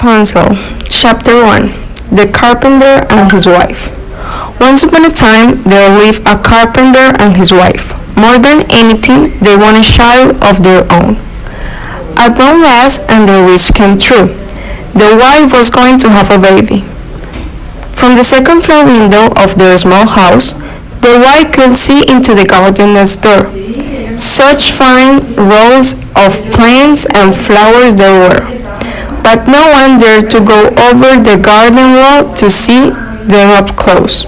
Rapunzel, Chapter 1. The Carpenter and His Wife. Once upon a time, there lived a carpenter and his wife. More than anything, they wanted a child of their own. At long last, and their wish came true. The wife was going to have a baby. From the second floor window of their small house, the wife could see into the garden next door. Such fine rows of plants and flowers there were, but no one dared to go over the garden wall to see them up close,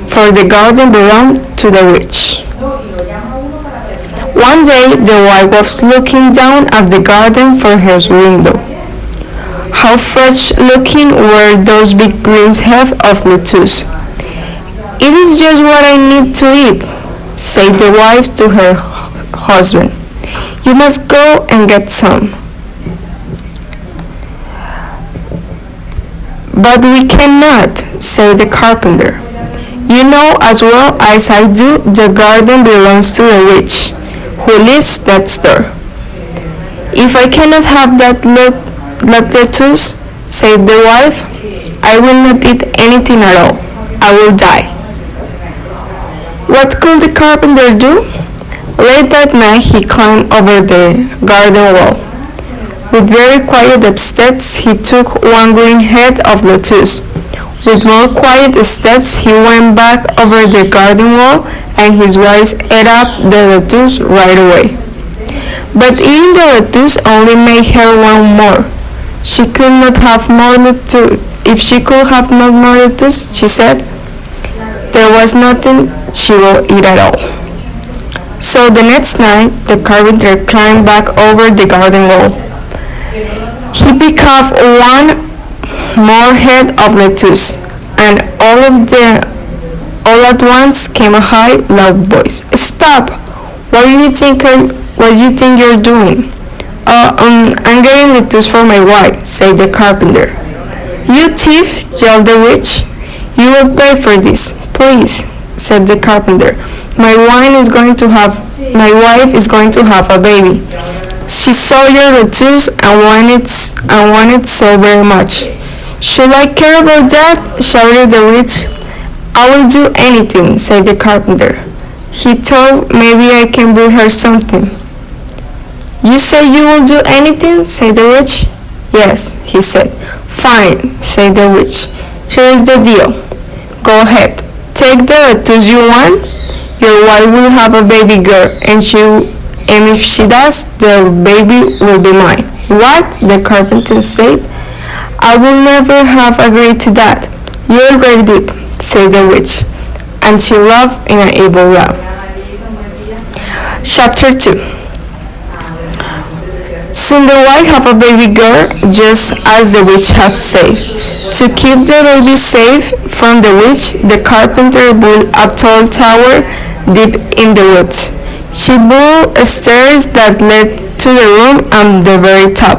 for the garden belonged to the witch. One day the wife was looking down at the garden from her window. How fresh looking were those big green heads of lettuce. "It is just what I need to eat," said the wife to her husband. "You must go and get some." "But we cannot," said the carpenter. "You know as well as I do the garden belongs to the witch, who lives next door." "If I cannot have that lettuce," said the wife, "I will not eat anything at all. I will die." What could the carpenter do? Late that night he climbed over the garden wall. With very quiet steps he took one green head of lettuce. With more quiet steps he went back over the garden wall, and his wife ate up the lettuce right away. But eating the lettuce only made her want more. She could not have more lettuce. If she could have no more lettuce, she said, there was nothing she would eat at all. So the next night the carpenter climbed back over the garden wall. He picked up one more head of lettuce, and all at once came a high, loud voice. "Stop! What do you think you're doing?" I'm getting lettuce for my wife," said the carpenter. "You thief!" yelled the witch. "You will pay for this, please," said the carpenter. My wife is going to have a baby. She saw your lettuce and wanted so very much." "Should I care about that?" shouted the witch. "I will do anything," said the carpenter. He thought maybe I can bring her something. "You say you will do anything?" said the witch. "Yes," he said. "Fine," said the witch. "Here is the deal. Go ahead. Take the lettuce you want. Your wife will have a baby girl, and if she does, the baby will be mine." "What?" the carpenter said. "I will never have agreed to that." "You already did," said the witch, and she laughed in an evil laugh. Chapter 2. Soon the wife had a baby girl, just as the witch had said. To keep the baby safe from the witch, the carpenter built a tall tower deep in the woods. She built stairs that led to the room at the very top,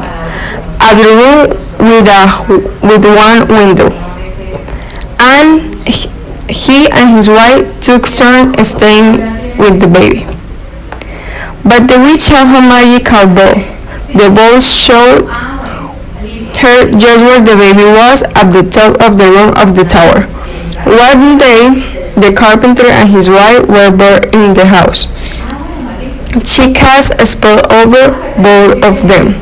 a room with one window. And he and his wife took turns staying with the baby. But the witch had a magical ball. The ball showed her just where the baby was, at the top of the room of the tower. One day, the carpenter and his wife were bored in the house. She cast a spell over both of them.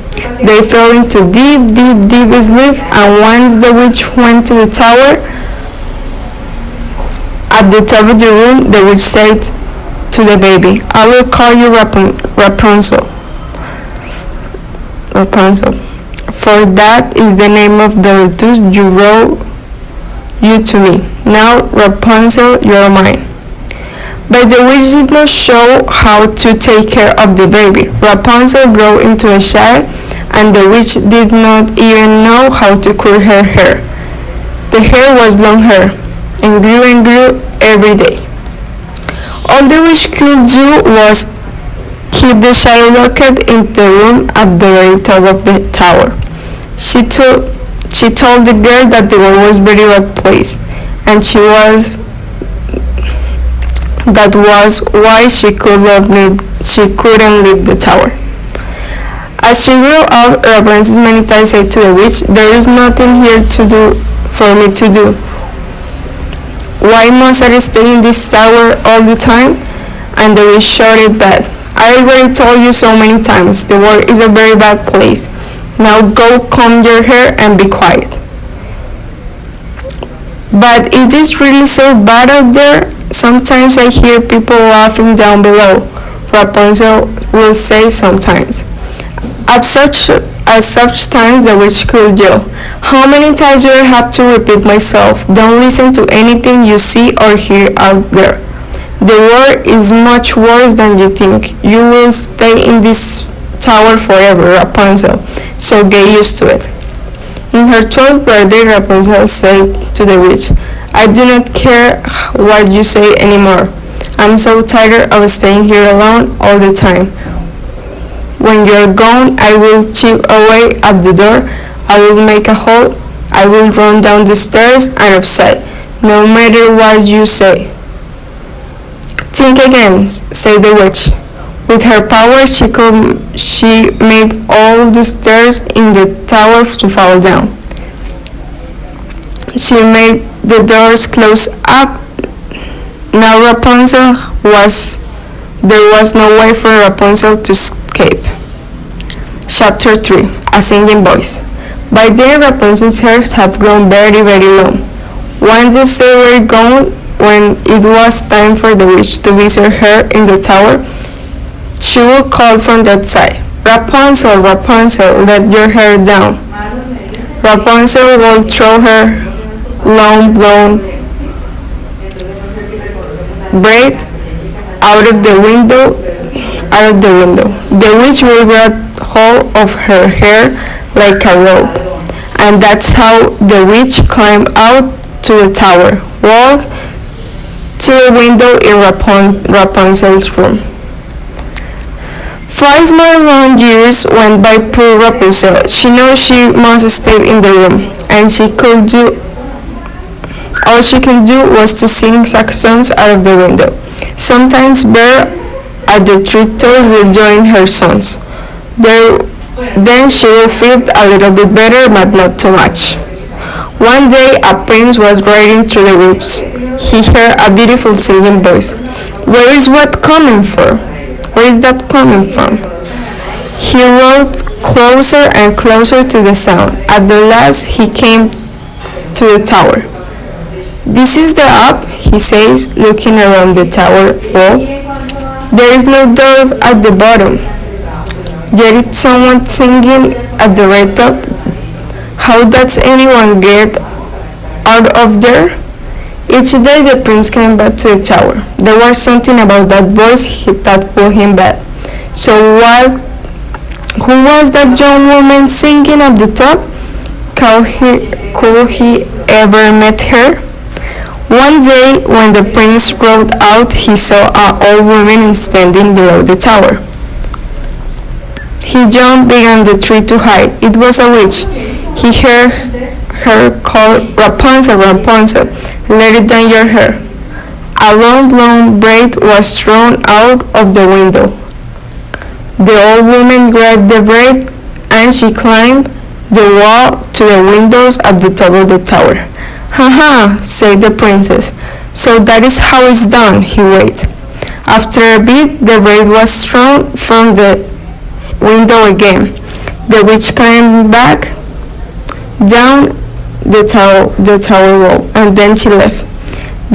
They fell into deep sleep, and once the witch went to the tower, at the top of the room, the witch said to the baby, "I will call you Rapunzel, for that is the name of the lettuce you brought you to me. Now, Rapunzel, you are mine." But the witch did not show how to take care of the baby. Rapunzel grew into a child, and the witch did not even know how to curl her hair. The hair was blonde hair, and grew every day. All the witch could do was keep the child locked in the room at the very top of the tower. She told the girl that the world was a very bad place, and that was why she couldn't leave the tower. As she grew up, Rapunzel many times said to the witch, "There is nothing here to do for me to do. Why must I stay in this tower all the time?" And the witch shouted back, "I already told you so many times, the world is a very bad place. Now go comb your hair and be quiet." "But is this really so bad out there? Sometimes I hear people laughing down below," Rapunzel will say sometimes. At such times the witch could yell, "How many times do I have to repeat myself? Don't listen to anything you see or hear out there. The world is much worse than you think. You will stay in this tower forever, Rapunzel, so get used to it." In her 12th birthday, Rapunzel said to the witch, "I do not care what you say anymore. I'm so tired of staying here alone all the time. When you're gone, I will chip away at the door. I will make a hole. I will run down the stairs and upside, no matter what you say." "Think again," said the witch. With her power, she made all the stairs in the tower to fall down. She made the doors close up. Now there was no way for Rapunzel to escape. Chapter 3. A Singing Voice. By then Rapunzel's hair had grown very, very long. One day they were gone when it was time for the witch to visit her in the tower. She would call from that side, "Rapunzel, Rapunzel, let your hair down." Rapunzel would throw her long blonde braid out of the window. The witch will grab hold of her hair like a rope, and that's how the witch climbed out to the tower, walked to the window in Rapunzel's room. 5 more long years went by poor Rapunzel. She knew she must stay in the room, and all she could do was to sing sad songs out of the window. Sometimes Bear at the triptoy will join her songs. Then she will feel a little bit better, but not too much. One day a prince was riding through the woods. He heard a beautiful singing voice. Where is that coming from? He rode closer and closer to the sound. At the last he came to the tower. "This is the up," he says, looking around the tower wall. "There is no door at the bottom. Yet it's someone singing at the very top. How does anyone get out of there?" Each day the prince came back to the tower. There was something about that voice that pulled him back. So who was that young woman singing at the top? Could he ever met her? One day when the prince rode out, he saw an old woman standing below the tower. He jumped behind the tree to hide. It was a witch. He heard her call, "Rapunzel, Rapunzel, let it down your hair." A long blonde braid was thrown out of the window. The old woman grabbed the braid and she climbed the wall to the windows at the top of the tower. "Ha ha," said the princess. "So that is how it's done," he waited. After a bit, the braid was thrown from the window again. The witch climbed back down the tower wall, and then she left.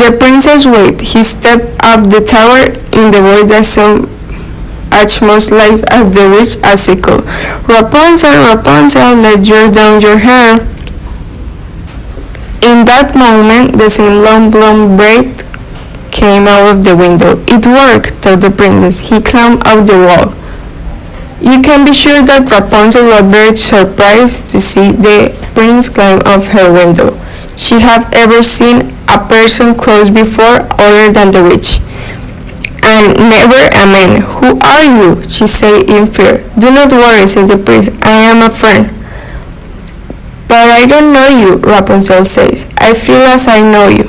The princess waited. He stepped up the tower in the voice that sounded as much like as the witch as he could. "Rapunzel, Rapunzel, let down your hair." In that moment, the same long blonde braid came out of the window. "It worked," thought the princess. He climbed up the wall. You can be sure that Rapunzel was very surprised to see the prince climb up her window. She had ever seen a person close before other than the witch, and never a man. "Who are you?" she said in fear. "Do not worry," said the prince. "I am a friend." "But I don't know you," Rapunzel says. "I feel as I know you,"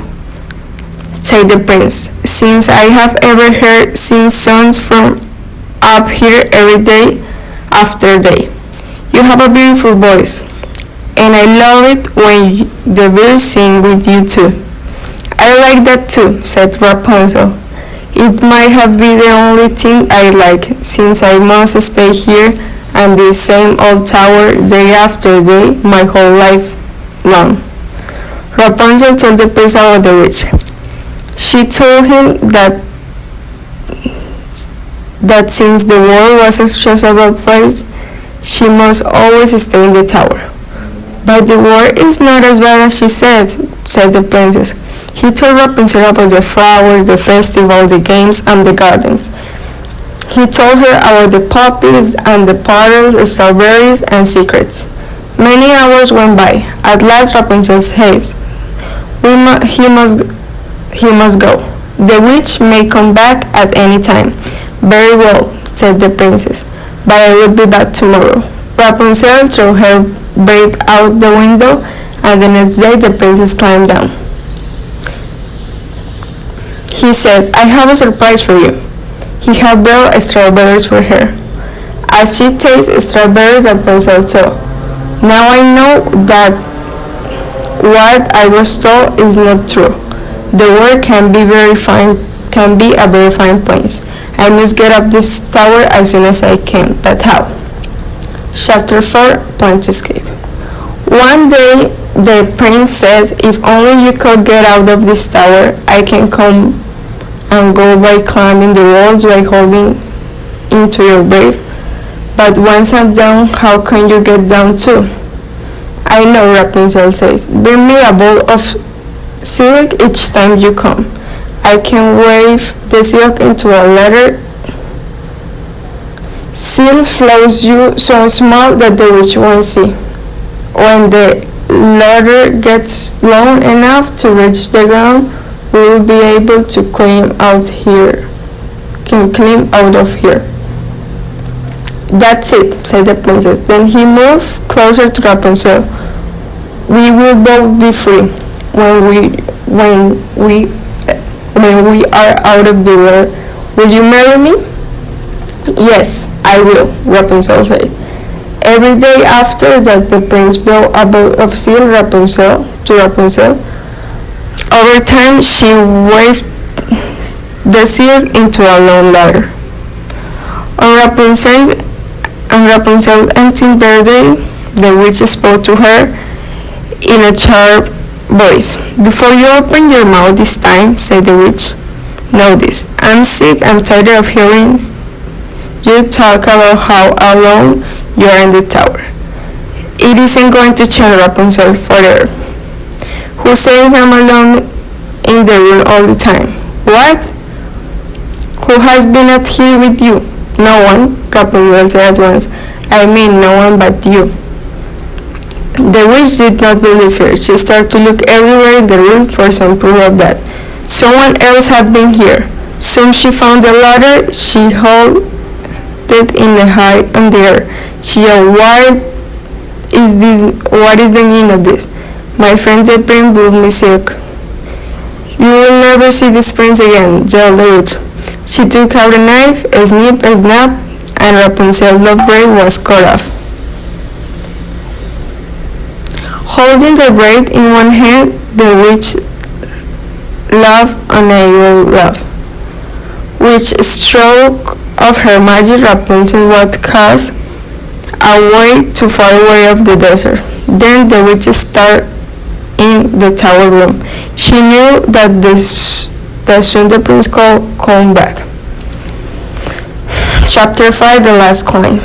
said the prince, "since I have sing songs from up here every day after day." You have a beautiful voice, and I love it when the birds sing with you too. I like that too, said Rapunzel. It might have been the only thing I like, since I must stay here and this same old tower day after day my whole life long. Rapunzel told the prince about the witch. She told him that since the world was a stressful place, she must always stay in the tower. But the world is not as bad as she said the princess. He told Rapunzel about the flowers, the festival, the games, and the gardens. He told her about the poppies and the puddles, strawberries, and secrets. Many hours went by. At last Rapunzel said, he must go. The witch may come back at any time. Very well, said the princess, but I will be back tomorrow. Rapunzel threw her braid out the window, and the next day the princess climbed down. He said, I have a surprise for you. He had brought strawberries for her. As she tasted strawberries, Rapunzel thought, now I know that what I was told is not true. The world can be a very fine place. I must get up this tower as soon as I can, but how? Chapter 4, Plan to Escape. One day, the prince says, if only you could get out of this tower, I can come and go by climbing the walls by holding into your braid. But once I'm down, how can you get down too? I know, Rapunzel says. Bring me a ball of silk each time you come. I can wave the silk into a letter. Silk flows you so small that the witch won't see. When the ladder gets long enough to reach the ground, we will be able to climb out of here. That's it, said the princess. Then he moved closer to Rapunzel. We will both be free when we are out of the world. Will you marry me? Yes, I will, Rapunzel said. Every day after that, the prince brought a bowl of silk to Rapunzel. Over time, she waved the silk into a long ladder. On Rapunzel's 18th birthday, the witch spoke to her in a sharp voice. Before you open your mouth this time, said the witch, know this. I'm sick. I'm tired of hearing you talk about how alone you are in the tower. It isn't going to change, Rapunzel, forever. Who says I'm alone in the room all the time? What? Who has been out here with you? No one, Rapunzel said at once. I mean no one but you. The witch did not believe her. She started to look everywhere in the room for some proof of that. Someone else had been here. Soon she found the ladder. She held it in the high on the air. She yelled, what is the meaning of this? My friend the prince brought me silk. You will never see this prince again, yelled the witch. She took out a knife, a snip, a snap, and Rapunzel's love braid was cut off. Holding the braid in one hand, the witch laughed an evil laugh. Which stroke of her magic Rapunzel was cast away too far away of the desert. Then the witch started in the tower room. She knew that soon the prince could come back. Chapter 5, The Last Climb.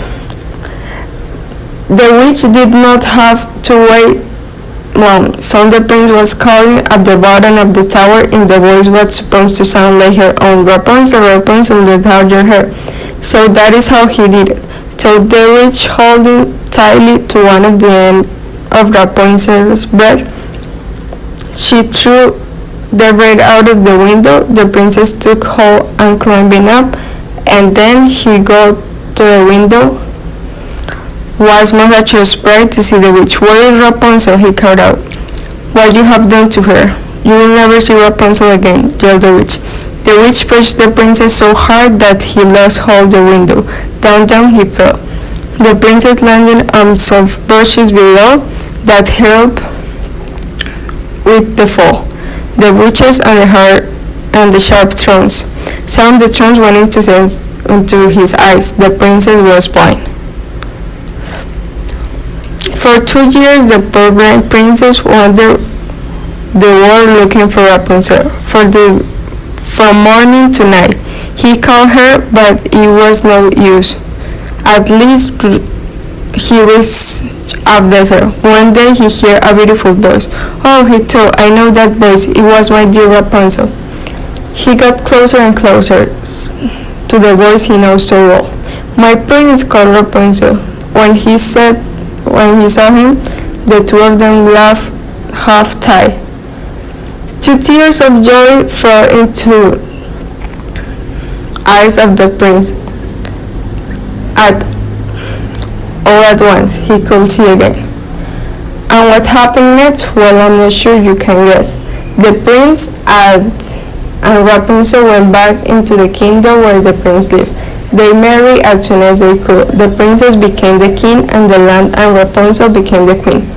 The witch did not have to wait long. Soon the prince was calling at the bottom of the tower in the voice was supposed to sound like her own. Rapunzel, Rapunzel, let out your hair. So that is how he did it. Told the witch, holding tightly to one of the ends of Rapunzel's braid. She threw the braid out of the window. The princess took hold and climbing up, and then he got to the window. Was much surprised to see the witch. Where is Rapunzel? He called out. What you have done to her? You will never see Rapunzel again, yelled the witch. The witch pushed the princess so hard that he lost hold of the window. Down he fell. The princess landed on some bushes below that helped with the fall. The witches and the sharp thorns. Some of the thorns went into his eyes. The princess was blind. For 2 years, the poor blind princess wandered the world looking for Rapunzel. From morning to night, he called her, but it was no use. At least he reached up desert. One day he heard a beautiful voice. Oh, he thought, I know that voice. It was my dear Rapunzel. He got closer and closer to the voice he knows so well. My prince, called Rapunzel. When he saw him, the two of them laughed half-tied. 2 tears of joy fell into eyes of the prince. All at once, he could see again. And what happened next? Well, I'm not sure you can guess. The prince and Rapunzel went back into the kingdom where the prince lived. They married as soon as they could. The princess became the king and the land, and Rapunzel became the queen.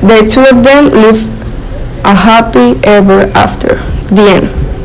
The two of them lived a happy ever after. The end.